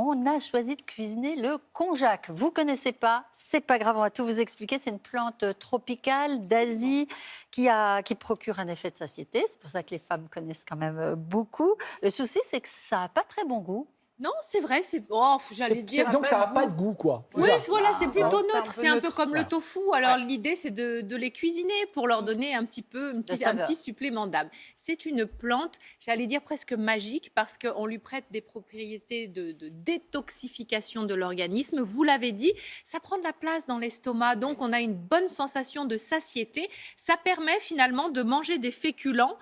on a choisi de cuisiner le konjac. Vous ne connaissez pas, c'est pas grave, on va tout vous expliquer. C'est une plante tropicale d'Asie qui procure un effet de satiété. C'est pour ça que les femmes connaissent quand même beaucoup. Le souci, c'est que ça n'a pas très bon goût. Non, c'est vrai, j'allais dire... Donc ça n'a pas de goût, quoi. Oui, voilà, c'est plutôt c'est un neutre. peu C'est un peu neutre. comme le tofu. Alors, l'idée, c'est de les cuisiner pour leur donner un petit supplément d'âme. C'est une plante, j'allais dire presque magique, parce qu'on lui prête des propriétés de détoxification de l'organisme. Vous l'avez dit, ça prend de la place dans l'estomac, donc on a une bonne sensation de satiété. Ça permet finalement de manger des féculents,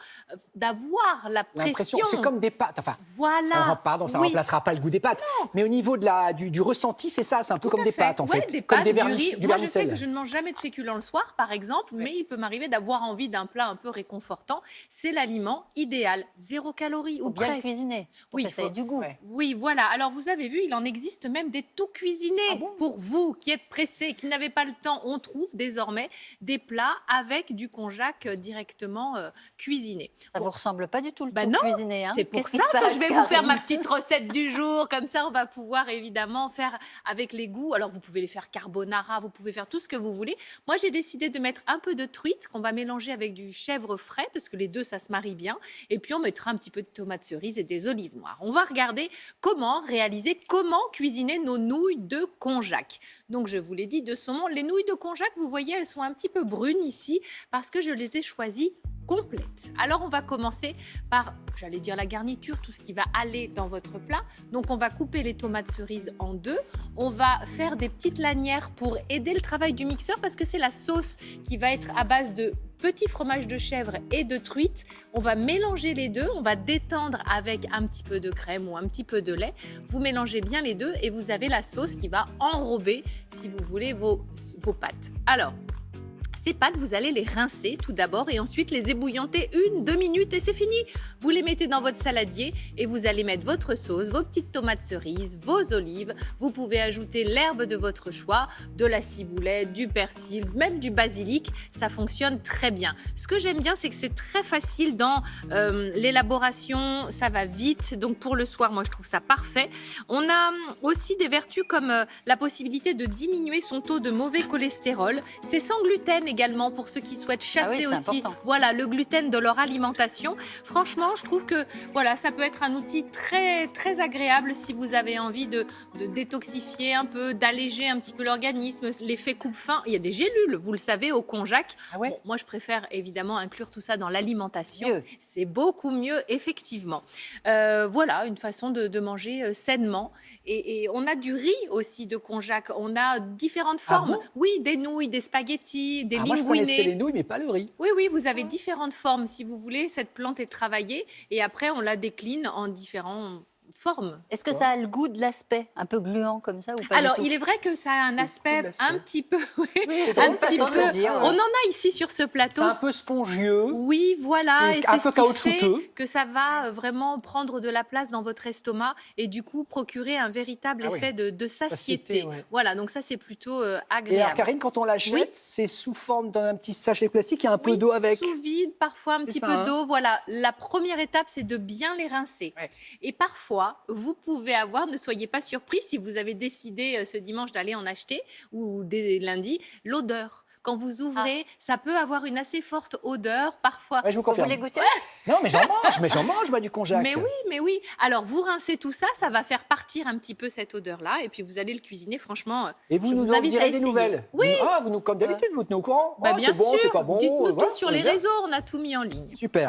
d'avoir la pression. C'est comme des pâtes. Enfin, voilà. Ça remplacera pas le goût des pâtes. Non. Mais au niveau du ressenti, c'est ça, c'est un peu comme des pâtes en fait. Des comme pâtes, des du riz. du Moi, je sais vermicelle. que je ne mange jamais de féculents le soir, par exemple, mais il peut m'arriver d'avoir envie d'un plat un peu réconfortant. C'est l'aliment idéal. 0 calories ou Bien presque. cuisiner, pour que ça ait du goût. Oui, voilà. Alors, vous avez vu, il en existe même des tout cuisinés. Pour vous qui êtes pressés, qui n'avez pas le temps, on trouve désormais des plats avec du konjac directement cuisiné. Ça ne vous ressemble pas du tout le tout non, cuisiné. Hein. C'est pour ça que je vais vous faire ma petite recette du jour. Comme ça, on va pouvoir évidemment faire avec les goûts. Alors, vous pouvez les faire carbonara, vous pouvez faire tout ce que vous voulez. Moi, j'ai décidé de mettre un peu de truite qu'on va mélanger avec du chèvre frais, parce que les deux, ça se marie bien. Et puis, on mettra un petit peu de tomates cerises et des olives noires. On va regarder comment cuisiner nos nouilles de konjac. Donc, je vous l'ai dit, de saumon. Les nouilles de konjac, vous voyez, elles sont un petit peu brunes ici, parce que je les ai choisies complète. Alors, on va commencer par, j'allais dire la garniture, tout ce qui va aller dans votre plat. Donc, on va couper les tomates cerises en deux. On va faire des petites lanières pour aider le travail du mixeur parce que c'est la sauce qui va être à base de petit fromage de chèvre et de truite. On va mélanger les deux. On va détendre avec un petit peu de crème ou un petit peu de lait. Vous mélangez bien les deux et vous avez la sauce qui va enrober, si vous voulez, vos pâtes. Alors, ces pâtes, vous allez les rincer tout d'abord et ensuite les ébouillanter 1-2 minutes et c'est fini. Vous les mettez dans votre saladier et vous allez mettre votre sauce, vos petites tomates cerises, vos olives. Vous pouvez ajouter l'herbe de votre choix, de la ciboulette, du persil, même du basilic. Ça fonctionne très bien. Ce que j'aime bien, c'est que c'est très facile dans l'élaboration. Ça va vite. Donc pour le soir, moi, je trouve ça parfait. On a aussi des vertus comme la possibilité de diminuer son taux de mauvais cholestérol. C'est sans gluten également pour ceux qui souhaitent chasser aussi le gluten de leur alimentation. Franchement, je trouve que ça peut être un outil très, très agréable si vous avez envie de détoxifier un peu, d'alléger un petit peu l'organisme. L'effet coupe-faim, il y a des gélules, vous le savez, au konjac. Moi, je préfère évidemment inclure tout ça dans l'alimentation. C'est beaucoup mieux, effectivement. Une façon de manger sainement. Et on a du riz aussi de konjac. On a différentes formes. Des nouilles, des spaghettis, des moi, je connaissais les linguinés. nouilles, mais pas le riz. Oui, vous avez différentes formes. Si vous voulez, cette plante est travaillée et après, on la décline en différentes formes. Est-ce que ça a le goût de l'aspect un peu gluant comme ça ou pas? Alors, il est vrai que ça a un aspect un petit peu... un petit peu. On en a ici sur ce plateau. C'est un peu spongieux. Oui, voilà. C'est un peu caoutchouteux. Que ça va vraiment prendre de la place dans votre estomac et du coup procurer un véritable effet de satiété. Voilà, donc ça, c'est plutôt agréable. Et alors, Karine, quand on l'achète, c'est sous forme d'un petit sachet plastique, il y a un peu d'eau avec. Sous vide, parfois un petit peu d'eau. Voilà, la première étape, c'est de bien les rincer. Et parfois, vous pouvez avoir, ne soyez pas surpris si vous avez décidé ce dimanche d'aller en acheter ou dès lundi, l'odeur. Quand vous ouvrez, ça peut avoir une assez forte odeur, parfois. Je vous confirme. Vous les goûtez? Non, mais j'en mange, moi, du konjac. Mais oui. Alors, vous rincez tout ça, ça va faire partir un petit peu cette odeur-là, et puis vous allez le cuisiner, franchement. Et vous nous en direz des nouvelles? Oui. Comme d'habitude, vous tenez au courant? Bien c'est bon, sûr. c'est pas bon. Dites-nous tout sur les réseaux, on a tout mis en ligne. Super.